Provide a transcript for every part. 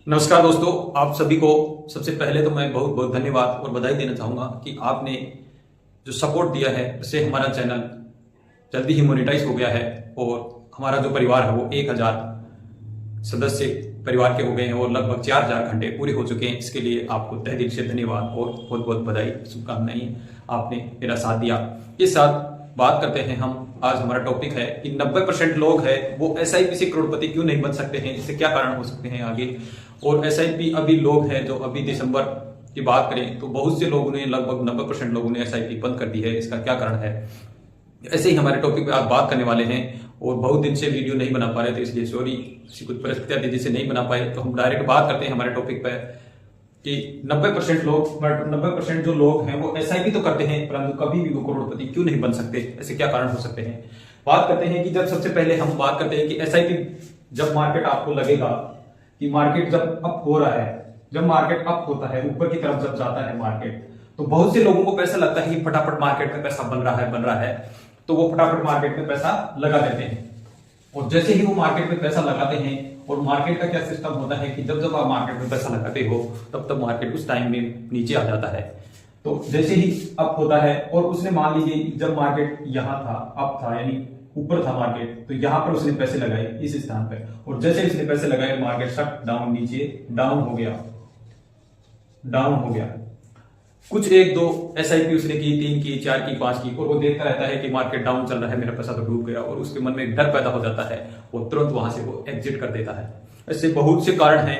नमस्कार दोस्तों, आप सभी को सबसे पहले तो मैं बहुत बहुत धन्यवाद और बधाई देना चाहूँगा कि आपने जो सपोर्ट दिया है उससे हमारा चैनल जल्दी ही मोनेटाइज हो गया है और हमारा जो परिवार है वो 1000 सदस्य परिवार के हो गए हैं और लगभग 4000 घंटे पूरे हो चुके हैं। इसके लिए आपको तहे दिल से धन्यवाद और बहुत बहुत बधाई, शुभकामनाएं। आपने मेरा साथ दिया। इस साथ बात करते हैं हम। आज हमारा टॉपिक है कि 90% लोग हैं वो एसआईपी से करोड़पति क्यों नहीं बन सकते हैं, इससे क्या कारण हो सकते हैं आगे। और एसआईपी अभी लोग हैं जो अभी दिसंबर की बात करें तो बहुत से लोगों ने, लगभग 90% लोगों ने एसआईपी बंद कर दी है। इसका क्या कारण है, ऐसे ही हमारे टॉपिक पे आज बात करने वाले हैं। और बहुत दिन से वीडियो नहीं बना पा रहे थे, इसलिए सॉरी, कुछ परिस्थितियां थी जिससे नहीं बना पाए। तो हम डायरेक्ट बात करते हैं हमारे टॉपिक पे कि 90% जो लोग हैं वो एसआईपी तो करते हैं परंतु कभी भी वो करोड़पति क्यों नहीं बन सकते, ऐसे क्या कारण हो सकते हैं। बात करते हैं कि जब सबसे पहले हम बात करते हैं कि एसआईपी, जब मार्केट आपको लगेगा कि मार्केट जब अप हो रहा है, जब मार्केट अप होता है, ऊपर की तरफ जब जाता है मार्केट, तो बहुत से लोगों को पैसा लगता है कि फटाफट मार्केट में पैसा बन रहा है, तो वो फटाफट मार्केट में पैसा लगा देते हैं। और जैसे ही वो मार्केट में पैसा लगाते हैं, और मार्केट का क्या सिस्टम होता है कि जब जब आप मार्केट में पैसा लगाते हो तब तब मार्केट उस टाइम में नीचे आ जाता है। तो जैसे ही अप होता है, और उसने मान लीजिए जब मार्केट यहां था, अप था यानी ऊपर था मार्केट, तो यहां पर उसने पैसे लगाए इस स्थान पे, और जैसे इसने पैसे लगाए मार्केट शट डाउन, नीचे डाउन हो गया। कुछ एक दो एसआईपी उसने की, 3 की, 4 की, 5 की, और वो देखता रहता है कि मार्केट डाउन चल रहा है, मेरा पैसा तो डूब गया, और उसके मन में एक डर पैदा हो जाता है, वो तुरंत वहां से वो एग्जिट कर देता है। ऐसे बहुत से कारण हैं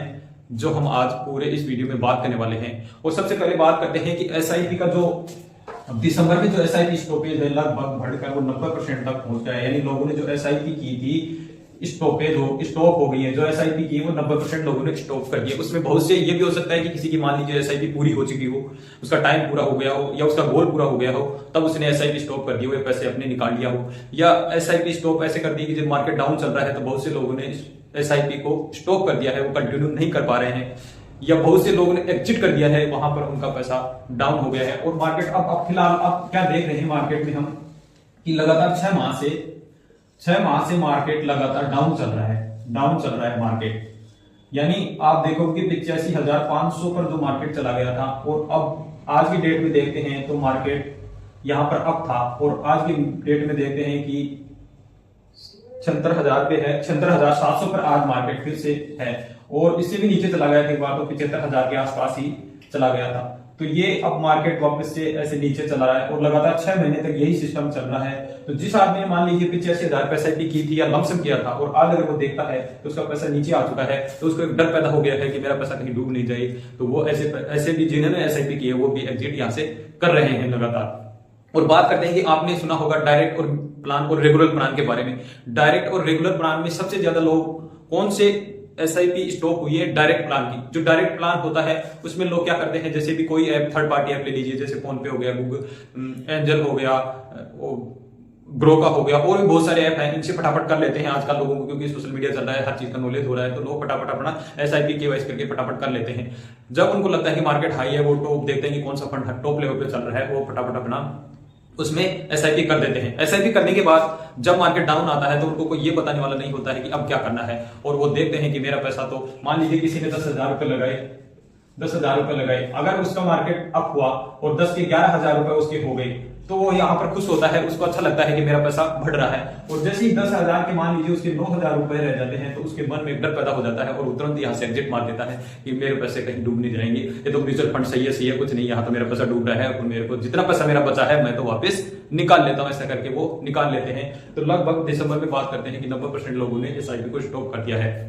जो हम आज पूरे इस वीडियो में बात करने वाले हैं। और सबसे पहले बात करते हैं कि एसआईपी का जो दिसंबर में जो एसआईपी स्टॉपेज है लगभग बढ़कर वो 90% तक पहुंच गया है। यानी लोगों ने जो एसआईपी की थी स्टॉप हो गई है, जो एसआईपी की वो 90% लोगों ने स्टॉप कर दिया। उसमें बहुत से ये भी हो सकता है कि किसी की मान लीजिए एसआईपी पूरी हो चुकी हो, उसका टाइम पूरा हो गया हो या उसका गोल पूरा हो गया हो, तब उसने एसआईपी स्टॉप कर दिया हो या पैसे अपने निकाल लिया हो, या एसआईपी स्टॉप ऐसे कर दी कि जब मार्केट डाउन चल रहा है तो बहुत से लोगों ने एसआईपी को स्टॉप कर दिया है, वो कंटिन्यू नहीं कर पा रहे हैं, या बहुत से लोगों ने एग्जिट कर दिया है, वहां पर उनका पैसा डाउन हो गया है। और मार्केट अब फिलहाल अब क्या देख रहे हैं मार्केट में हम कि लगातार 6 माह से मार्केट लगातार डाउन चल रहा है मार्केट। यानी आप देखोगे 85,500 पर जो मार्केट चला गया था, और अब आज की डेट में देखते हैं तो मार्केट यहां पर अप था, और आज की डेट में देखते हैं कि 76,000 पे है, 76,700 पर आज मार्केट फिर से है, और इससे भी नीचे चला गया था एक बार, तो 75,000 के आसपास ही चला गया था। तो ये अब मार्केट वापस से ऐसे नीचे चला रहा है, और लगातार 6 महीने तक यही सिस्टम चल रहा है। तो जिस आदमी ने मान लीजिए 85,000 पैसा की थी या लमसम किया था, और आज अगर वो देखता है तो उसका पैसा नीचे आ चुका है, तो उसको एक डर पैदा हो गया है कि मेरा पैसा कहीं डूब नहीं जाए। तो वो ऐसे भी जिन्होंने एसआईपी की है वो भी एग्जिट यहाँ से कर रहे हैं लगातार। और बात करते हैं कि आपने सुना होगा डायरेक्ट और प्लान और रेगुलर प्लान के बारे में। डायरेक्ट और रेगुलर प्लान में सबसे ज्यादा लोग कौन से एसआईपी स्टॉप हुई है? डायरेक्ट प्लान की। जो डायरेक्ट प्लान होता है उसमें लोग क्या करते हैं, जैसे भी कोई ऐप, थर्ड पार्टी ऐप ले लीजिए, जैसे फोन पे हो गया, गूगल एंजल हो गया, ग्रो का हो गया, और भी बहुत सारे ऐप हैं, इनसे फटाफट कर लेते हैं आजकल लोगों को, क्योंकि सोशल मीडिया चल रहा है, हर चीज का नॉलेज हो रहा है, तो लोग फटाफट अपना एसआईपी केवाईसी करके फटाफट कर लेते हैं। जब उनको लगता है कि मार्केट हाई है, वो टॉप देखते हैं कि कौन सा फंड टॉप लेवल पे चल रहा है, वो फटाफट अपना उसमें एसआईपी कर देते हैं। एसआईपी करने के बाद जब मार्केट डाउन आता है तो उनको कोई ये बताने वाला नहीं होता है कि अब क्या करना है, और वो देखते हैं कि मेरा पैसा, तो मान लीजिए किसी ने 10,000 रुपए लगाए, अगर उसका मार्केट अप हुआ और 10 के 11,000 रुपए उसके हो गए, तो वो यहाँ पर खुश होता है, उसको अच्छा लगता है कि मेरा पैसा बढ़ रहा है। और जैसे ही 10,000 के मान लीजिए उसके 9,000 रुपए रह जाते हैं, तो उसके मन में एक डर पैदा हो जाता है, और तुरंत यहाँ से एग्जिट मार देता है कि मेरे पैसे कहीं डूब नहीं जाएंगे, ये तो म्यूचुअल फंड सही है, कुछ नहीं, यहाँ तो मेरा पैसा डूब रहा है, और मेरे को जितना पैसा मेरा बचा है मैं तो वापस निकाल लेता हूं। ऐसा करके वो निकाल लेते हैं। तो लगभग दिसंबर में बात करते हैं कि 90% लोगों ने एसआईपी को स्टॉप कर दिया है।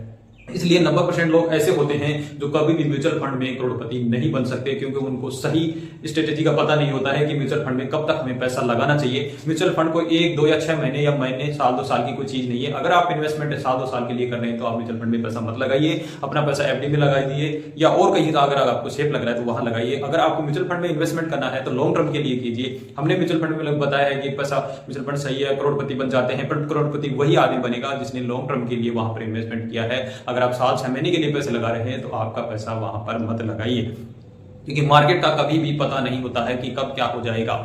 इसलिए 90% लोग ऐसे होते हैं जो कभी भी म्यूचुअल फंड में करोड़पति नहीं बन सकते, क्योंकि उनको सही स्ट्रेटेजी का पता नहीं होता है कि म्यूचुअल फंड में कब तक हमें पैसा लगाना चाहिए। म्यूचुअल फंड को 1, 2 या 6 महीने या महीने, साल 2 साल की कोई चीज नहीं है। अगर आप इन्वेस्टमेंट साल 2 साल के लिए कर रहे हैं तो आप म्यूचुअल फंड में पैसा मत लगाइए, अपना पैसा एफडी में लगा दीजिए, या और कहीं अगर आपको सेफ लग रहा है तो वहां लगाइए। अगर आपको म्यूचुअल फंड में इन्वेस्टमेंट करना है तो लॉन्ग टर्म के लिए कीजिए। हमने म्यूचुअल फंड में बताया है कि पैसा म्यूचुअल फंड सही है, करोड़पति बन जाते हैं, पर करोड़पति वही आदमी बनेगा जिसने लॉन्ग टर्म के लिए वहां पर इन्वेस्टमेंट किया है। अगर आप साल 6 महीने के लिए पैसे लगा रहे हैं तो आपका पैसा वहां पर मत लगाइए, क्योंकि मार्केट का कभी भी पता नहीं होता है कि कब क्या हो जाएगा।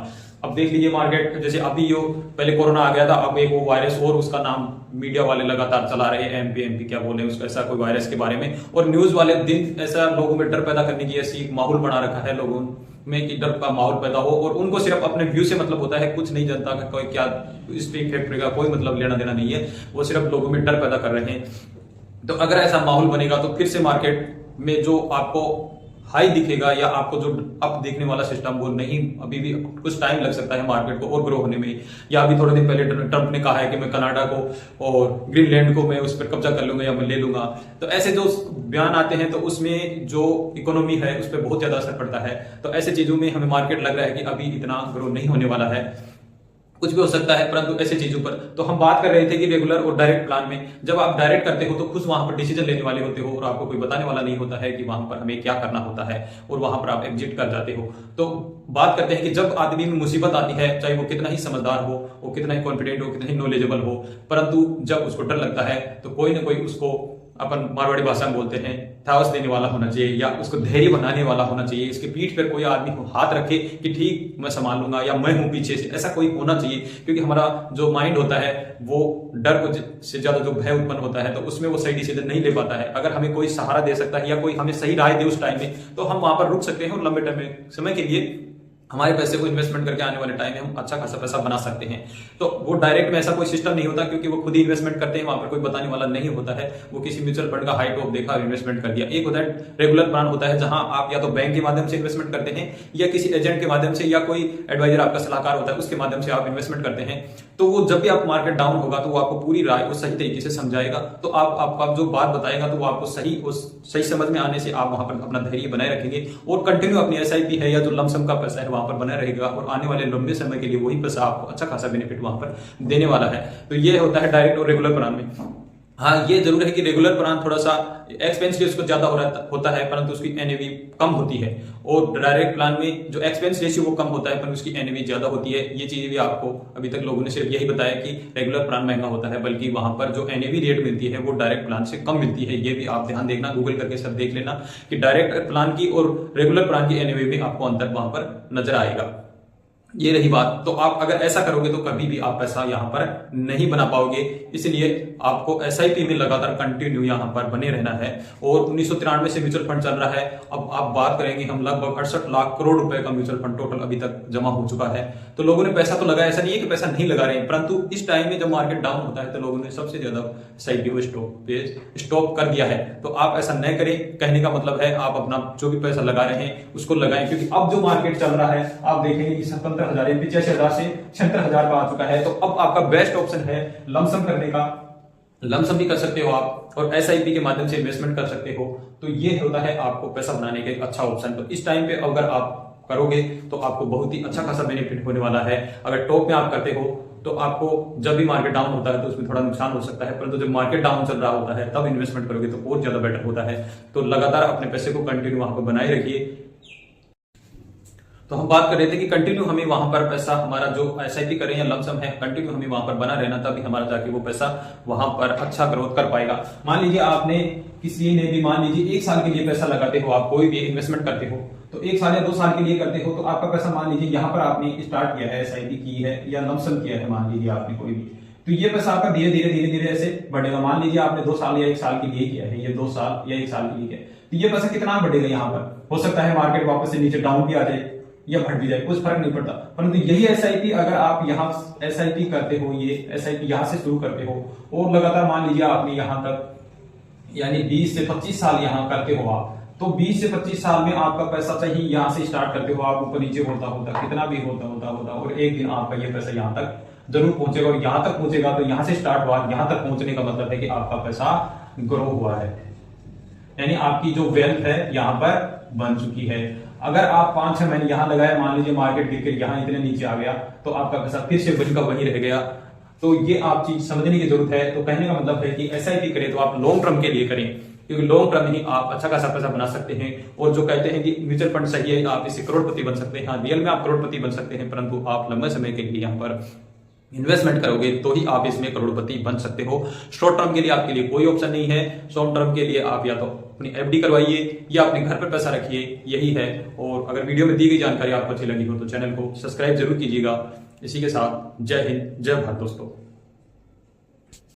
अब देख लीजिए मार्केट, जैसे अभी यो पहले कोरोना आ गया था, अब एक वो वायरस और उसका नाम मीडिया वाले लगातार चला रहे हैं, एमपी क्या बोले उसका, ऐसा कोई वायरस के बारे में, और न्यूज वाले दिन ऐसा लोगों में डर पैदा करने की ऐसी माहौल बना रखा है लोगों में कि डर का माहौल पैदा हो, और उनको सिर्फ अपने व्यू से मतलब होता है, कुछ नहीं जनता का कोई क्या स्ट्रीट फैक्ट्री का कोई मतलब लेना देना नहीं है, वो सिर्फ लोगों में डर पैदा कर रहे हैं। तो अगर ऐसा माहौल बनेगा तो फिर से मार्केट में जो आपको हाई दिखेगा या आपको जो अप देखने वाला सिस्टम वो नहीं, अभी भी कुछ टाइम लग सकता है मार्केट को और ग्रो होने में। या अभी थोड़े दिन पहले ट्रंप ने कहा है कि मैं कनाडा को और ग्रीनलैंड को मैं उस पर कब्जा कर लूंगा या मैं ले लूंगा, तो ऐसे जो बयान आते हैं तो उसमें जो इकोनॉमी है उस पर बहुत ज्यादा असर पड़ता है। तो ऐसे चीजों में हमें मार्केट लग रहा है कि अभी इतना ग्रो नहीं होने वाला है, कुछ भी हो सकता है, परंतु ऐसे चीजों पर तो हम बात कर रहे थे कि रेगुलर और डायरेक्ट प्लान में जब आप डायरेक्ट करते हो तो खुद वहां पर डिसीजन लेने वाले होते हो और आपको कोई बताने वाला नहीं होता है कि वहां पर हमें क्या करना होता है, और वहां पर आप एग्जिट कर जाते हो। तो बात करते हैं कि जब आदमी में मुसीबत आती है, चाहे वो कितना ही समझदार हो, वो कितना ही कॉन्फिडेंट हो, कितना ही नॉलेजेबल हो, परंतु जब उसको डर लगता है तो कोई ना कोई उसको, अपन मारवाड़ी भाषा में बोलते हैं, साहस देने वाला होना चाहिए या उसको धैर्य बनाने वाला होना चाहिए। इसके पीठ पर कोई आदमी हाथ रखे कि ठीक मैं संभाल लूंगा या मैं हूं पीछे से, ऐसा कोई होना चाहिए। क्योंकि हमारा जो माइंड होता है वो डर को से ज्यादा जो भय उत्पन्न होता है तो उसमें वो सही डिसीजन नहीं ले पाता है। अगर हमें कोई सहारा दे सकता है या कोई हमें सही राय दे उस टाइम में तो हम वहां पर रुक सकते हैं और लंबे टाइम समय के लिए हमारे पैसे को इन्वेस्टमेंट करके आने वाले टाइम में हम अच्छा खासा पैसा बना सकते हैं। तो वो डायरेक्ट में ऐसा कोई सिस्टम नहीं होता क्योंकि वो खुद ही इन्वेस्टमेंट करते हैं, वहां पर कोई बताने वाला नहीं होता है। वो किसी म्यूचुअल फंड का हाई टॉप देखा और इन्वेस्टमेंट कर दिया। एक होता है रेगुलर प्लान होता है जहां आप या तो बैंक के माध्यम से इन्वेस्टमेंट करते हैं या किसी एजेंट के माध्यम से या कोई एडवाइजर आपका सलाहकार होता है उसके माध्यम से आप इन्वेस्टमेंट करते हैं। तो वो जब भी आप मार्केट डाउन होगा तो वो आपको पूरी राय वो सही तरीके से समझाएगा, तो आप जो बात बताएगा तो वो आपको सही समझ में आने से आप वहां पर अपना धैर्य बनाए रखेंगे और कंटिन्यू अपनी एसआईपी है या जो लमसम का पैसा है वहां पर बना रहेगा और आने वाले लंबे समय के लिए वही पैसा आपको अच्छा खासा बेनिफिट वहां पर देने वाला है। तो ये होता है डायरेक्ट और रेगुलर प्लान में। हाँ, ये जरूर है कि रेगुलर प्लान थोड़ा सा एक्सपेंस रेशियो ज्यादा होता है परंतु उसकी एनएवी कम होती है, और डायरेक्ट प्लान में जो एक्सपेंस रेशियो वो कम होता है पर उसकी एनएवी ज्यादा होती है। ये चीजें भी आपको अभी तक लोगों ने सिर्फ यही बताया कि रेगुलर प्लान महंगा होता है, बल्कि वहां पर जो एनएवी रेट मिलती है वो डायरेक्ट प्लान से कम मिलती है। ये भी आप ध्यान देखना, गूगल करके सब देख लेना कि डायरेक्ट प्लान की और रेगुलर प्लान की एनएवी में आपको अंतर वहां पर नजर आएगा। ये रही बात। तो आप अगर ऐसा करोगे तो कभी भी आप पैसा यहां पर नहीं बना पाओगे, इसलिए आपको एसआईपी में लगातार कंटिन्यू यहां पर बने रहना है। और 1993 से म्यूचुअल फंड चल रहा है। अब आप बात करेंगे हम लगभग 68 लाख करोड़ रुपए का म्यूचुअल फंड टोटल अभी तक जमा हो चुका है। तो लोगों ने पैसा तो लगाया, ऐसा नहीं है कि पैसा नहीं लगा रहे हैं, परंतु इस टाइम में जब मार्केट डाउन होता है तो लोगों ने सबसे ज्यादा एसआईपी को स्टॉप कर दिया है। तो आप ऐसा न करें, कहने का मतलब है आप अपना जो भी पैसा लगा रहे हैं उसको लगाएं, क्योंकि अब जो मार्केट चल रहा है आप देखेंगे कि 57,000 85,000 से 76,000 का आ चुका है। तो अब आपका बेस्ट ऑप्शन है लमसम करने का। लमसम भी कर सकते हो आप और एसआईपी के माध्यम से इन्वेस्टमेंट कर सकते हो। तो ये होता है आपको पैसा बनाने का एक अच्छा ऑप्शन। तो इस टाइम पे अगर आप करोगे तो आपको बहुत ही अच्छा खासा बेनिफिट होने वाला है। अगर टॉप में आप करते हो तो आपको जब भी मार्केट डाउन होता है तो उसमें थोड़ा नुकसान हो सकता है, परंतु जब मार्केट डाउन चल रहा होता है तब इन्वेस्टमेंट करोगे तो और ज्यादा बेटर होता है। तो लगातार अपने पैसे को कंटिन्यू वहां पर बनाए रखिए। तो हम बात कर रहे थे कि कंटिन्यू हमें वहां पर पैसा हमारा जो एसआईपी करें या लमसम है कंटिन्यू हमें वहां पर बना रहना, तभी हमारा जाके वो पैसा वहां पर अच्छा ग्रोथ कर पाएगा। मान लीजिए आपने किसी ने भी मान लीजिए 1 साल के लिए पैसा लगाते हो, आप कोई भी इन्वेस्टमेंट करते हो तो 1 साल या 2 साल के लिए करते हो तो आपका पैसा मान लीजिए यहाँ पर आपने स्टार्ट किया है, एसआईपी की है या लमसम किया है, मान लीजिए आपने कोई भी, तो ये पैसा आपका धीरे धीरे ऐसे बढ़ेगा। मान लीजिए आपने 2 साल या 1 साल के लिए किया है, ये 2 साल या 1 साल के लिए किया, तो ये पैसा कितना बढ़ेगा यहाँ पर। हो सकता है मार्केट वापस से नीचे डाउन भी आ जाए या बढ़ भी जाए, कुछ फर्क नहीं पड़ता। परंतु यही एसआईपी अगर आप यहाँ एसआईपी करते हो, ये एसआईपी यहाँ से शुरू करते हो और लगातार मान लीजिए आपने यहाँ तक यानी 20 से 25 साल यहाँ करते हो आप, तो 20 से 25 साल में आपका पैसा चाहिए यहाँ से स्टार्ट करते हो आप, ऊपर नीचे होता कितना भी होता और एक दिन आपका ये पैसा यहाँ तक जरूर पहुंचेगा। और यहाँ तक पहुंचेगा तो यहाँ से स्टार्ट हुआ, यहाँ तक पहुंचने का मतलब है कि आपका पैसा ग्रो हुआ है, यानी आपकी जो वेल्थ है यहाँ पर बन चुकी है। अगर आप 5-6 महीने यहाँ लगाए, मान लीजिए मार्केट गिरकर यहाँ इतने नीचे आ गया तो आपका पैसा फिर से वही का वही रह गया। तो ये आप चीज समझने की जरूरत है। तो कहने का मतलब है कि एसआईपी करें तो आप लॉन्ग टर्म के लिए करें, क्योंकि लॉन्ग टर्म ही आप अच्छा खासा पैसा बना सकते हैं। और जो कहते हैं कि म्यूचुअल फंड सही है, आप इससे करोड़पति बन सकते हैं। हाँ, रियल में आप करोड़पति बन सकते हैं, परंतु आप लंबे समय के लिए यहाँ पर इन्वेस्टमेंट करोगे तो ही आप इसमें करोड़पति बन सकते हो। शॉर्ट टर्म के लिए आपके लिए कोई ऑप्शन नहीं है। शॉर्ट टर्म के लिए आप या तो अपनी एफडी करवाइए या अपने घर पर पैसा रखिए, यही है। और अगर वीडियो में दी गई जानकारी आपको अच्छी लगी हो तो चैनल को सब्सक्राइब जरूर कीजिएगा। इसी के साथ जय हिंद, जय भारत दोस्तों।